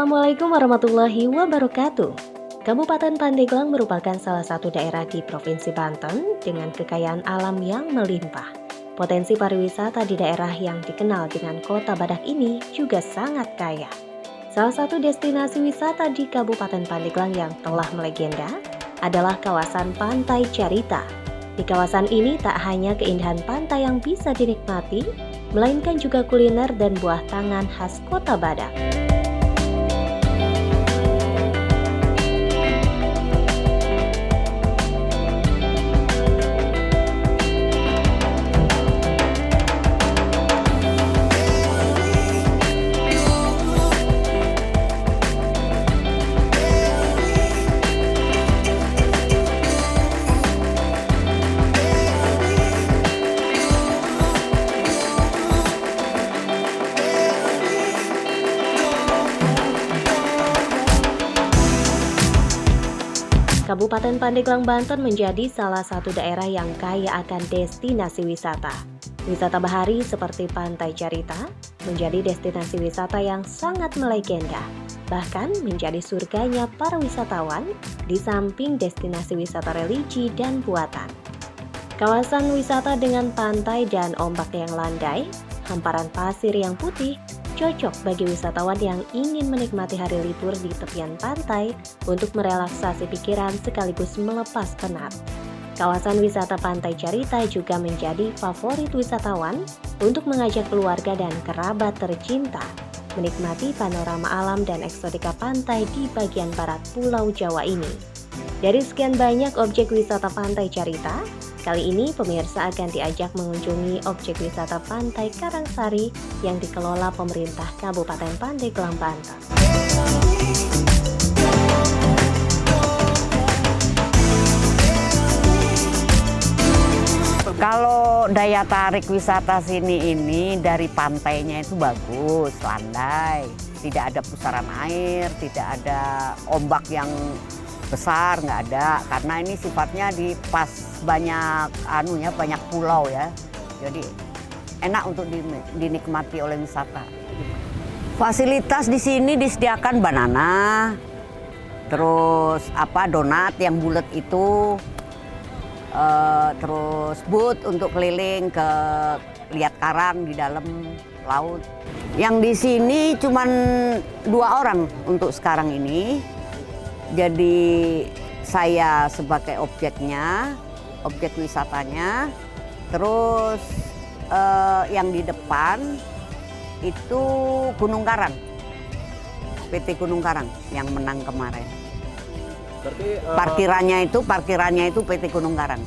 Assalamualaikum warahmatullahi wabarakatuh. Kabupaten Pandeglang merupakan salah satu daerah di Provinsi Banten dengan kekayaan alam yang melimpah. Potensi pariwisata di daerah yang dikenal dengan Kota Badak ini juga sangat kaya. Salah satu destinasi wisata di Kabupaten Pandeglang yang telah melegenda adalah kawasan Pantai Carita. Di kawasan ini tak hanya keindahan pantai yang bisa dinikmati, melainkan juga kuliner dan buah tangan khas Kota Badak. Kabupaten Pandeglang, Banten menjadi salah satu daerah yang kaya akan destinasi wisata. Wisata bahari seperti Pantai Carita menjadi destinasi wisata yang sangat melegenda, bahkan menjadi surganya para wisatawan di samping destinasi wisata religi dan buatan. Kawasan wisata dengan pantai dan ombak yang landai, hamparan pasir yang putih, cocok bagi wisatawan yang ingin menikmati hari libur di tepian pantai untuk merelaksasi pikiran sekaligus melepas penat. Kawasan wisata Pantai Carita juga menjadi favorit wisatawan untuk mengajak keluarga dan kerabat tercinta menikmati panorama alam dan eksotika pantai di bagian barat Pulau Jawa ini. Dari sekian banyak objek wisata Pantai Carita, kali ini pemirsa akan diajak mengunjungi objek wisata Pantai Karangsari yang dikelola pemerintah Kabupaten Pandeglang, Banten. Kalau daya tarik wisata sini ini dari pantainya itu bagus, landai, tidak ada pusaran air, tidak ada ombak yang besar, nggak ada, karena ini sifatnya di pas banyak banyak pulau ya, jadi enak untuk dinikmati oleh wisata. Fasilitas di sini disediakan banana, terus donat yang bulat itu, terus boot untuk keliling ke lihat karang di dalam laut. Yang di sini cuman 2 orang untuk sekarang ini. Jadi saya sebagai objeknya, objek wisatanya, terus yang di depan itu Gunung Karang, PT Gunung Karang yang menang kemarin. Berarti parkirannya itu PT Gunung Karang.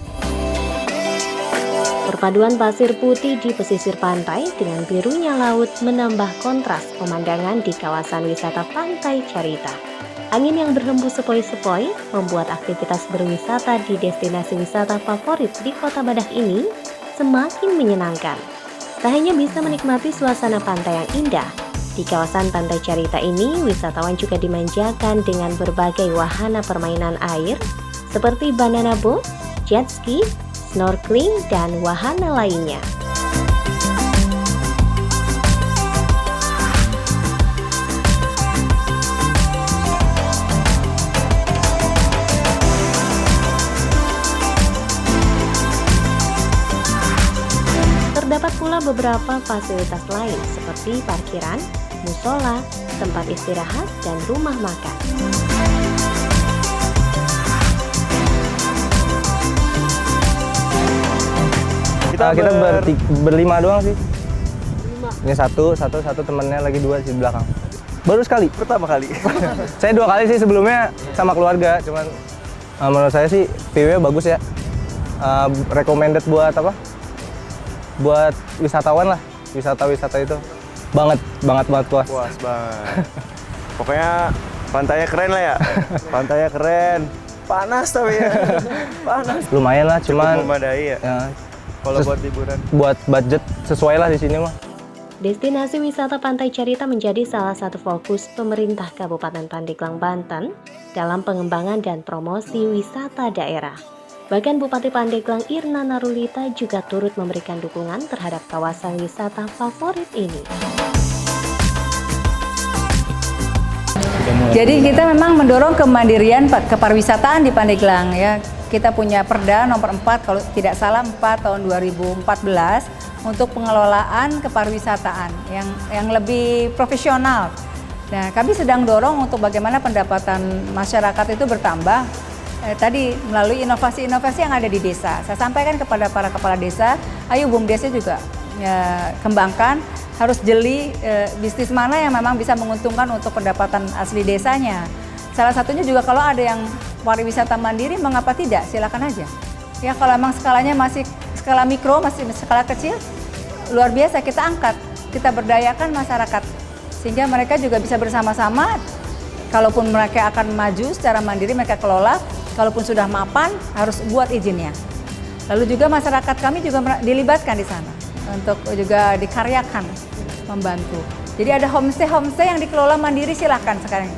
Perpaduan pasir putih di pesisir pantai dengan birunya laut menambah kontras pemandangan di kawasan wisata Pantai Carita. Angin yang berhembus sepoi-sepoi membuat aktivitas berwisata di destinasi wisata favorit di Kota Badak ini semakin menyenangkan. Tak hanya bisa menikmati suasana pantai yang indah, di kawasan Pantai Carita ini wisatawan juga dimanjakan dengan berbagai wahana permainan air seperti banana boat, jet ski, snorkeling, dan wahana lainnya. Terdapat pula beberapa fasilitas lain seperti parkiran, musola, tempat istirahat, dan rumah makan. Kita berlima doang sih. Ini satu temennya, lagi 2 di belakang. Baru sekali? Pertama kali. Saya 2 kali sih sebelumnya sama keluarga, cuman menurut saya sih view-nya bagus ya. Recommended buat buat wisatawan lah, wisata itu banget puas. Puas banget. Pokoknya pantainya keren lah ya. Pantainya keren. Panas tapi ya. Panas. Lumayan lah, cuman memadai ya. Kalau buat liburan. Buat budget sesuai lah di sini mah. Destinasi wisata Pantai Carita menjadi salah satu fokus pemerintah Kabupaten Pandeglang, Banten dalam pengembangan dan promosi wisata daerah. Bahkan Bupati Pandeglang Irna Narulita juga turut memberikan dukungan terhadap kawasan wisata favorit ini. Jadi kita memang mendorong kemandirian kepariwisataan di Pandeglang ya. Kita punya Perda nomor 4 kalau tidak salah 4 tahun 2014 untuk pengelolaan kepariwisataan yang lebih profesional. Nah, kami sedang dorong untuk bagaimana pendapatan masyarakat itu bertambah tadi melalui inovasi-inovasi yang ada di desa. Saya sampaikan kepada para kepala desa, ayo BUMDes juga kembangkan, harus jeli bisnis mana yang memang bisa menguntungkan untuk pendapatan asli desanya. Salah satunya juga kalau ada yang pariwisata mandiri, mengapa tidak? Silakan aja. Ya kalau memang skalanya masih skala mikro, masih skala kecil, luar biasa kita angkat, kita berdayakan masyarakat sehingga mereka juga bisa bersama-sama. Kalaupun mereka akan maju secara mandiri, mereka kelola. Kalaupun sudah mapan, harus buat izinnya. Lalu juga masyarakat kami juga dilibatkan di sana untuk juga dikaryakan, membantu. Jadi ada homestay yang dikelola mandiri, silahkan sekarang.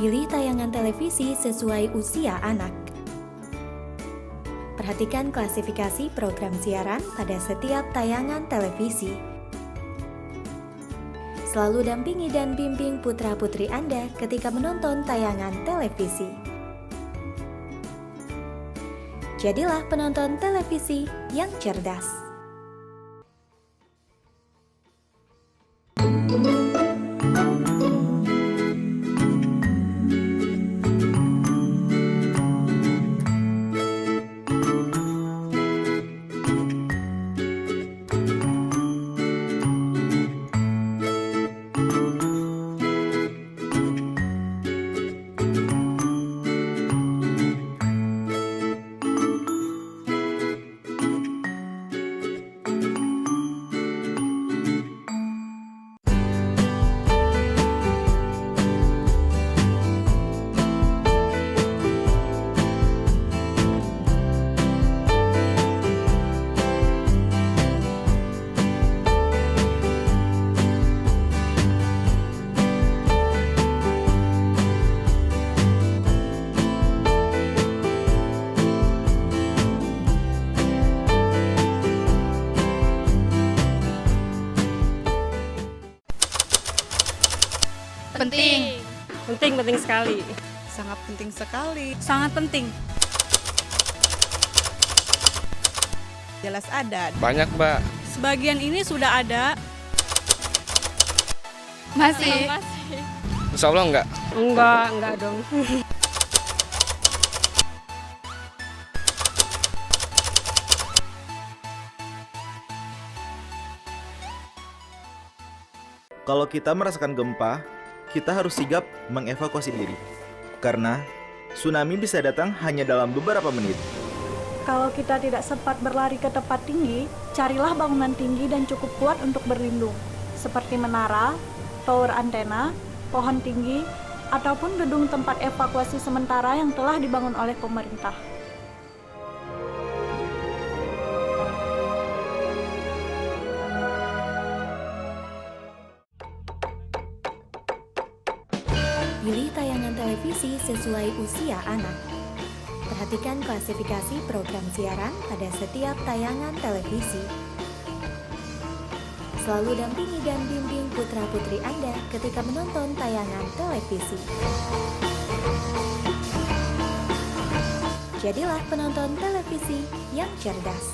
Pilih tayangan televisi sesuai usia anak. Perhatikan klasifikasi program siaran pada setiap tayangan televisi. Selalu dampingi dan bimbing putra-putri Anda ketika menonton tayangan televisi. Jadilah penonton televisi yang cerdas. Penting sekali. Sangat penting sekali. Sangat penting. Jelas ada. Banyak, Mbak. Sebagian ini sudah ada. Masih. Insya Allah enggak? Enggak dong. Kalau kita merasakan gempa, kita harus sigap mengevakuasi diri. Karena tsunami bisa datang hanya dalam beberapa menit. Kalau kita tidak sempat berlari ke tempat tinggi, carilah bangunan tinggi dan cukup kuat untuk berlindung, seperti menara, tower antena, pohon tinggi, ataupun gedung tempat evakuasi sementara yang telah dibangun oleh pemerintah. Pilih tayangan televisi sesuai usia anak. Perhatikan klasifikasi program siaran pada setiap tayangan televisi. Selalu dampingi dan bimbing putra-putri Anda ketika menonton tayangan televisi. Jadilah penonton televisi yang cerdas.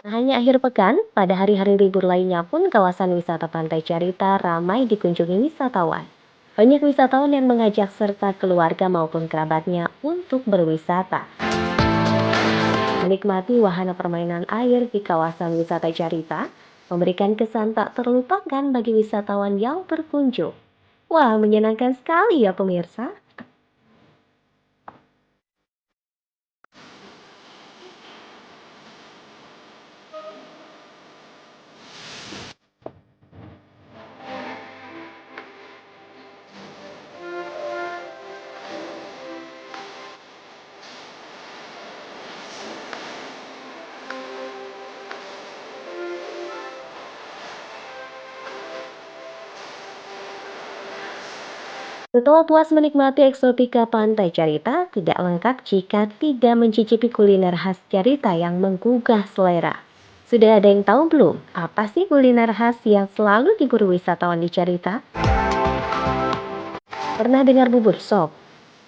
Hanya akhir pekan, pada hari-hari libur lainnya pun kawasan wisata Pantai Carita ramai dikunjungi wisatawan. Banyak wisatawan yang mengajak serta keluarga maupun kerabatnya untuk berwisata. Menikmati wahana permainan air di kawasan wisata Carita memberikan kesan tak terlupakan bagi wisatawan yang berkunjung. Wah, menyenangkan sekali ya pemirsa. Setelah puas menikmati eksotika Pantai Carita, tidak lengkap jika tidak mencicipi kuliner khas Carita yang menggugah selera. Sudah ada yang tahu belum? Apa sih kuliner khas yang selalu diburu wisatawan di Carita? Pernah dengar bubur sop?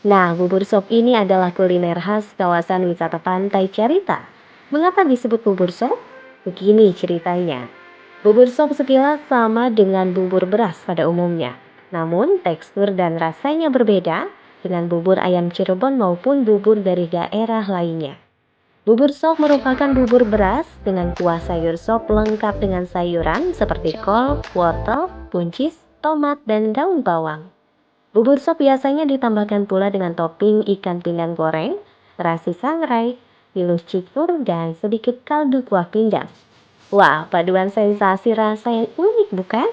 Nah, bubur sop ini adalah kuliner khas kawasan wisata Pantai Carita. Mengapa disebut bubur sop? Begini ceritanya. Bubur sop sekilas sama dengan bubur beras pada umumnya. Namun, tekstur dan rasanya berbeda dengan bubur ayam Cirebon maupun bubur dari daerah lainnya. Bubur sop merupakan bubur beras dengan kuah sayur sop lengkap dengan sayuran seperti kol, wortel, buncis, tomat, dan daun bawang. Bubur sop biasanya ditambahkan pula dengan topping ikan pindang goreng, terasi sangrai, pilus cikur, dan sedikit kaldu kuah pindang. Wah, paduan sensasi rasa yang unik bukan?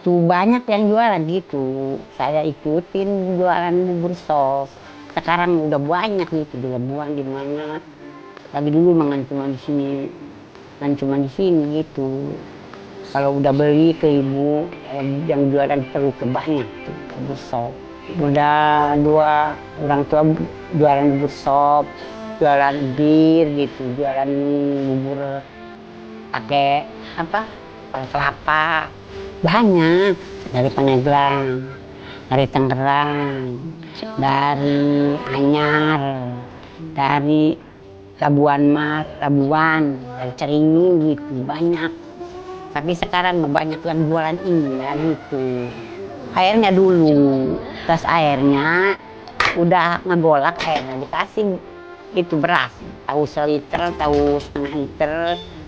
Banyak yang jualan gitu, saya ikutin jualan bubur sop. Sekarang udah banyak gitu di Labuan di mana. Tapi dulu memang cuma di sini gitu. Kalau udah beli ke ibu yang jualan terus banyak tuh bubur sop. Udah dua orang tua jualan bubur sop, jualan bir gitu, jualan bubur pakai kelapa. Banyak dari Pandeglang, dari Tangerang, dari Anyar, dari Labuan, dari Caringin gitu banyak. Tapi sekarang banyak yang jualan ini ya gitu. Airnya dulu, terus airnya udah ngegolak airnya dikasih itu beras, tahu seliter, tahu setengah liter,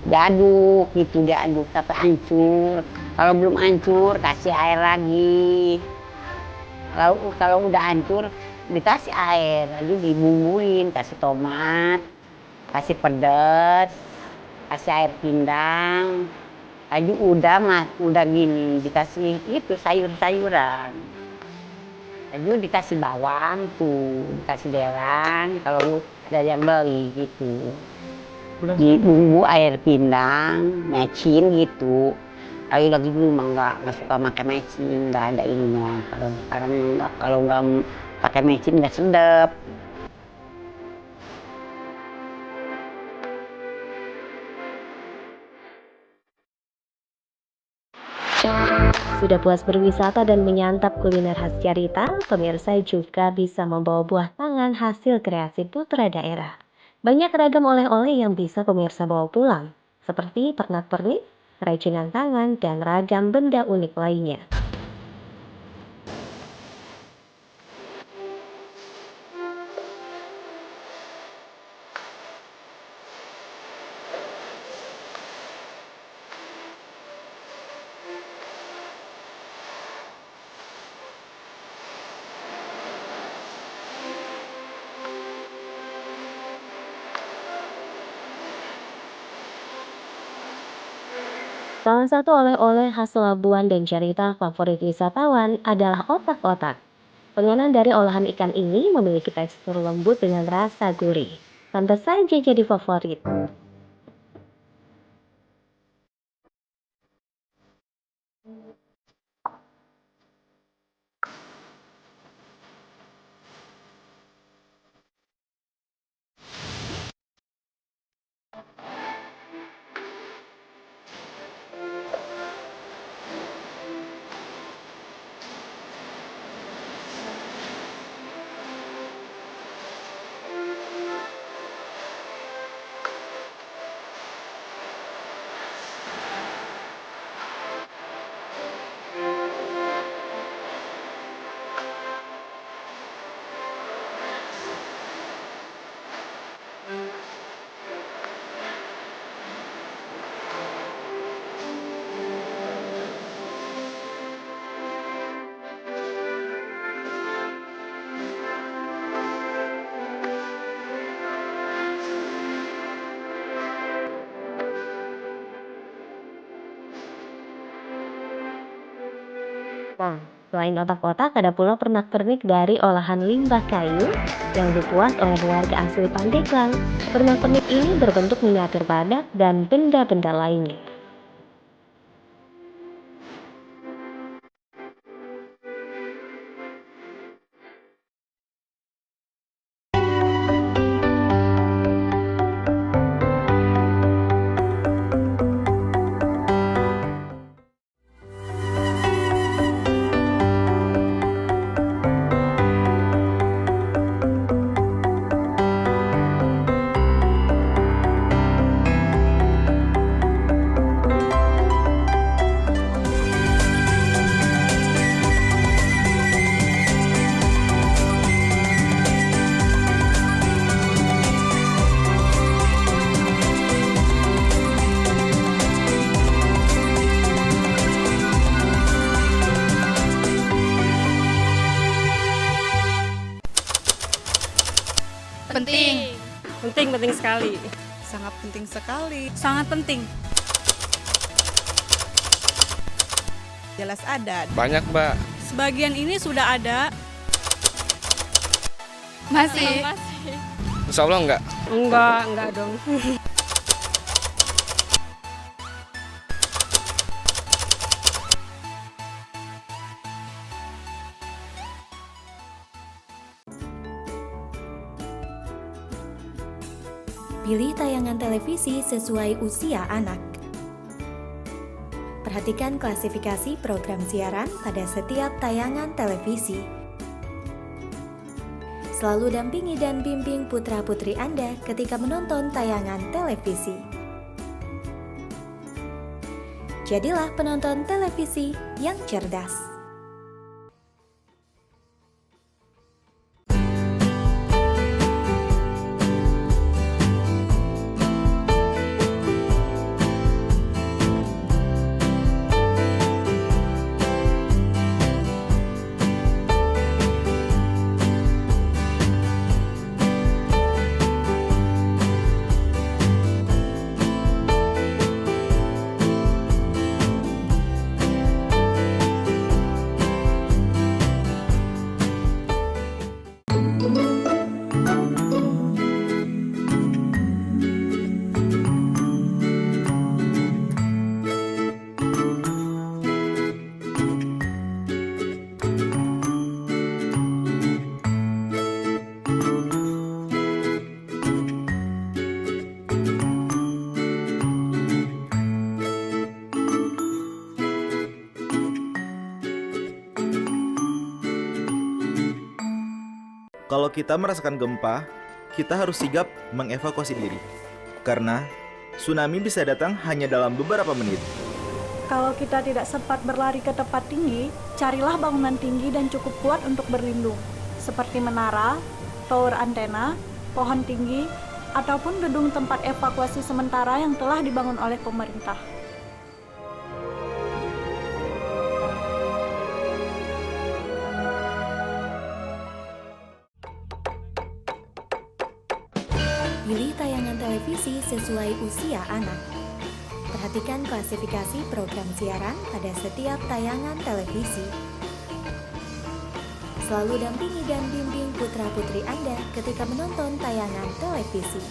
diaduk gitu, diaduk sampai hancur. Kalau belum hancur kasih air lagi. Kalau udah hancur dikasih air lagi, dibumbuin, kasih tomat, kasih pedas, kasih air pindang. Lagi udah gini dikasih itu sayur-sayuran. Lagi dikasih bawang tuh, dikasih dewan kalau ada yang beli gitu. Di bumbu air pindang, mecin gitu. Lagi dulu mah nggak suka pakai mecin, nggak ada ininya. Kalau nggak pakai mecin nggak sedap. Sudah puas berwisata dan menyantap kuliner khas Carita, pemirsa juga bisa membawa buah tangan hasil kreasi putra daerah. Banyak ragam oleh-oleh yang bisa pemirsa bawa pulang, seperti pernak-pernik, kerajinan tangan, dan ragam benda unik lainnya. Salah satu oleh-oleh khas Labuan dan Carita favorit wisatawan adalah otak-otak. Penganan dari olahan ikan ini memiliki tekstur lembut dengan rasa gurih. Pantas saja jadi favorit. Nah, selain otak-otak, ada pula pernak-pernik dari olahan limbah kayu yang dibuat oleh warga asli Pandeglang. Pernak-pernik ini berbentuk miniatur badak dan benda-benda lainnya. Penting. Penting sekali. Sangat penting sekali. Sangat penting. Jelas ada. Banyak, Mbak. Sebagian ini sudah ada. Masih. Insya Allah enggak. Enggak dong. Pilih tayangan televisi sesuai usia anak. Perhatikan klasifikasi program siaran pada setiap tayangan televisi. Selalu dampingi dan bimbing putra-putri Anda ketika menonton tayangan televisi. Jadilah penonton televisi yang cerdas. Kalau kita merasakan gempa, kita harus sigap mengevakuasi diri. Karena tsunami bisa datang hanya dalam beberapa menit. Kalau kita tidak sempat berlari ke tempat tinggi, carilah bangunan tinggi dan cukup kuat untuk berlindung, seperti menara, tower antena, pohon tinggi, ataupun gedung tempat evakuasi sementara yang telah dibangun oleh pemerintah. Pilih tayangan televisi sesuai usia anak. Perhatikan klasifikasi program siaran pada setiap tayangan televisi. Selalu dampingi dan bimbing putra-putri Anda ketika menonton tayangan televisi.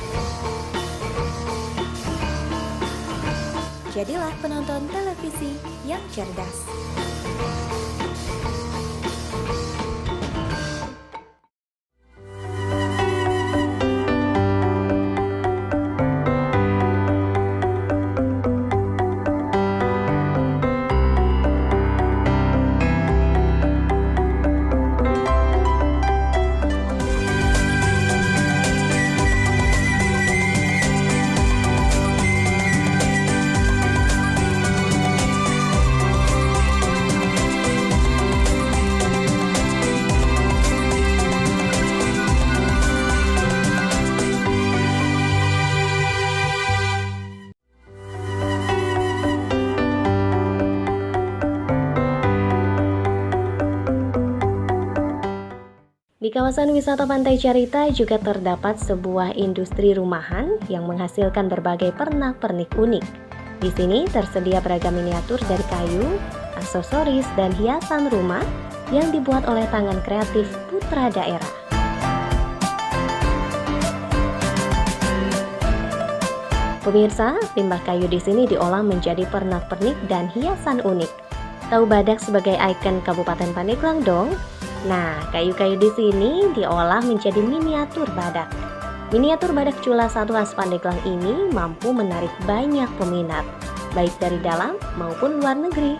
Jadilah penonton televisi yang cerdas. Di kawasan wisata Pantai Carita juga terdapat sebuah industri rumahan yang menghasilkan berbagai pernak-pernik unik. Di sini tersedia beragam miniatur dari kayu, aksesoris, dan hiasan rumah yang dibuat oleh tangan kreatif putra daerah. Pemirsa, limbah kayu di sini diolah menjadi pernak-pernik dan hiasan unik. Tahu badak sebagai ikon Kabupaten Pandeglang dong? Nah, kayu-kayu di sini diolah menjadi miniatur badak. Miniatur badak Cula 1 khas Pandeglang ini mampu menarik banyak peminat, baik dari dalam maupun luar negeri.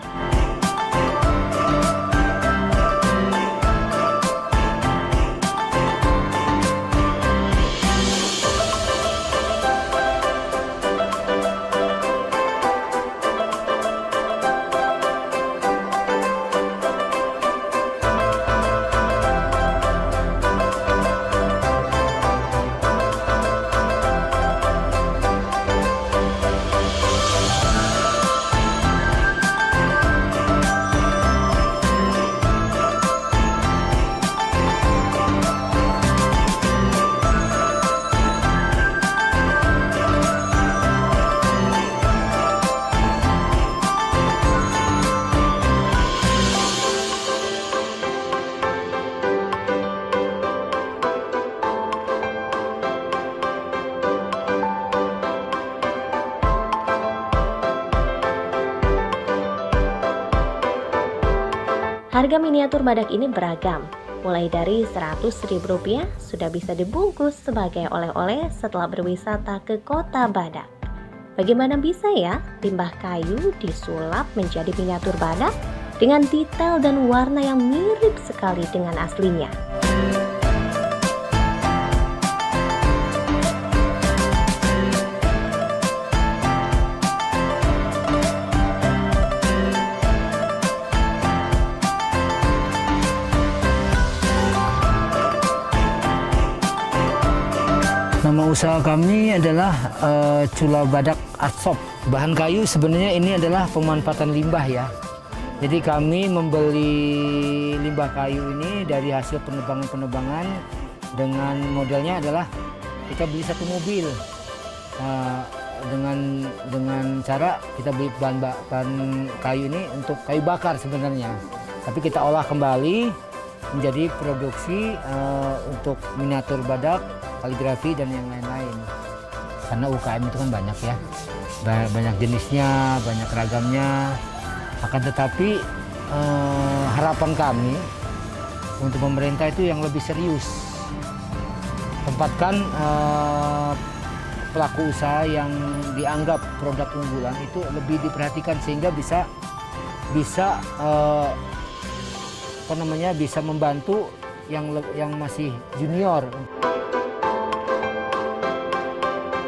Harga miniatur badak ini beragam, mulai dari Rp100.000 sudah bisa dibungkus sebagai oleh-oleh setelah berwisata ke Kota Badak. Bagaimana bisa ya limbah kayu disulap menjadi miniatur badak dengan detail dan warna yang mirip sekali dengan aslinya? Nama usaha kami adalah Cula Badak Art Shop. Bahan kayu sebenarnya ini adalah pemanfaatan limbah ya. Jadi kami membeli limbah kayu ini dari hasil penebangan-penebangan dengan modelnya adalah kita beli satu mobil. Dengan cara kita beli bahan kayu ini untuk kayu bakar sebenarnya. Tapi kita olah kembali menjadi produksi untuk miniatur badak, kaligrafi dan yang lain-lain. Karena UKM itu kan banyak ya, banyak jenisnya, banyak ragamnya. Akan tetapi harapan kami untuk pemerintah itu yang lebih serius, tempatkan pelaku usaha yang dianggap produk unggulan itu lebih diperhatikan sehingga bisa membantu yang masih junior.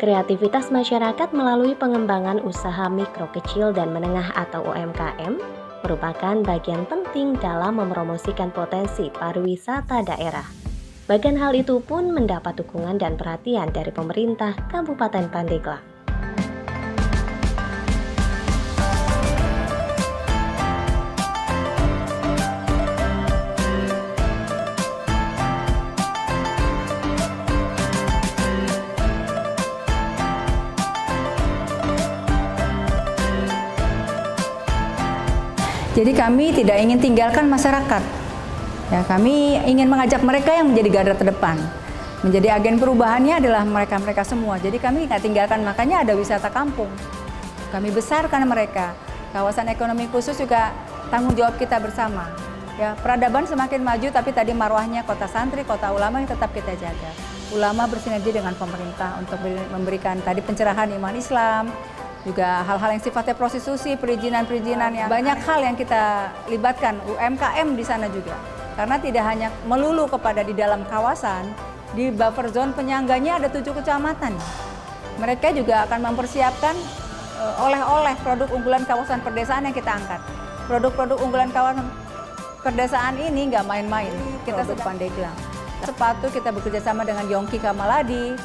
Kreativitas masyarakat melalui pengembangan usaha mikro kecil dan menengah atau UMKM merupakan bagian penting dalam mempromosikan potensi pariwisata daerah. Bahkan hal itu pun mendapat dukungan dan perhatian dari pemerintah Kabupaten Pandeglang. Jadi kami tidak ingin tinggalkan masyarakat. Ya, kami ingin mengajak mereka yang menjadi garda terdepan. Menjadi agen perubahannya adalah mereka-mereka semua. Jadi kami nggak tinggalkan, makanya ada wisata kampung. Kami besarkan mereka. Kawasan ekonomi khusus juga tanggung jawab kita bersama. Ya, peradaban semakin maju, tapi tadi marwahnya kota santri, kota ulama yang tetap kita jaga. Ulama bersinergi dengan pemerintah untuk memberikan tadi pencerahan iman Islam, juga hal-hal yang sifatnya prostitusi, perizinan-perizinan yang banyak hal yang kita libatkan UMKM di sana juga. Karena tidak hanya melulu kepada di dalam kawasan, di buffer zone penyangganya ada 7 kecamatan. Mereka juga akan mempersiapkan oleh-oleh produk unggulan kawasan perdesaan yang kita angkat. Produk-produk unggulan kawasan perdesaan ini nggak main-main. Kita sudah Pandeglang. Sepatu kita bekerja sama dengan Yongki Kamaladi.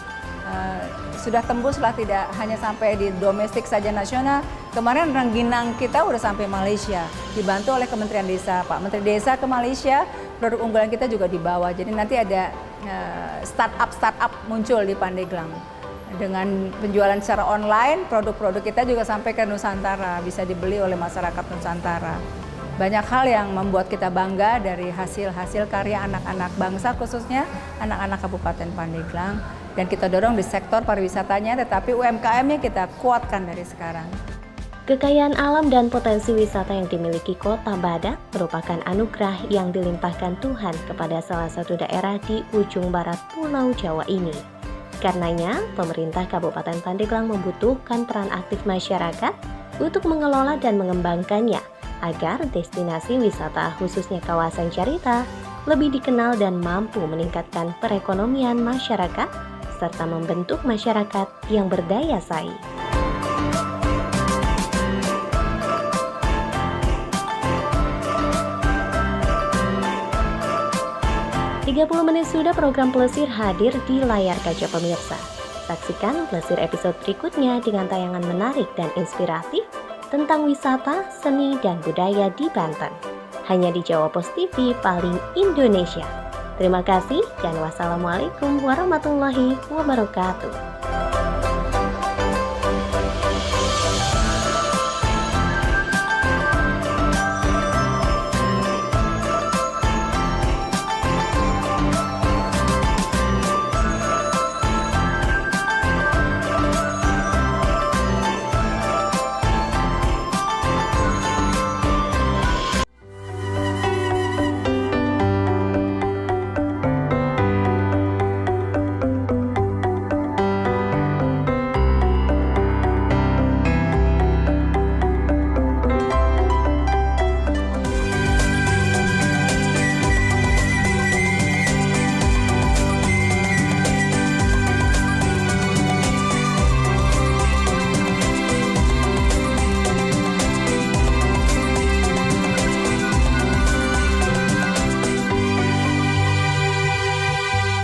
Sudah tembuslah tidak hanya sampai di domestik saja nasional. Kemarin rengginang kita udah sampai Malaysia, dibantu oleh Kementerian Desa. Pak Menteri Desa ke Malaysia, produk unggulan kita juga dibawa. Jadi nanti ada startup muncul di Pandeglang. Dengan penjualan secara online, produk-produk kita juga sampai ke Nusantara, bisa dibeli oleh masyarakat Nusantara. Banyak hal yang membuat kita bangga dari hasil-hasil karya anak-anak bangsa, khususnya anak-anak Kabupaten Pandeglang. Dan kita dorong di sektor pariwisatanya, tetapi UMKM-nya kita kuatkan dari sekarang. Kekayaan alam dan potensi wisata yang dimiliki Kota Badak merupakan anugerah yang dilimpahkan Tuhan kepada salah satu daerah di ujung barat Pulau Jawa ini. Karenanya, pemerintah Kabupaten Pandeglang membutuhkan peran aktif masyarakat untuk mengelola dan mengembangkannya agar destinasi wisata khususnya kawasan Carita lebih dikenal dan mampu meningkatkan perekonomian masyarakat serta membentuk masyarakat yang berdaya saing. menit sudah program Plesir hadir di layar kaca pemirsa. Saksikan Plesir episode berikutnya dengan tayangan menarik dan inspiratif tentang wisata, seni, dan budaya di Banten. Hanya di Jawa Pos TV paling Indonesia. Terima kasih dan wassalamualaikum warahmatullahi wabarakatuh.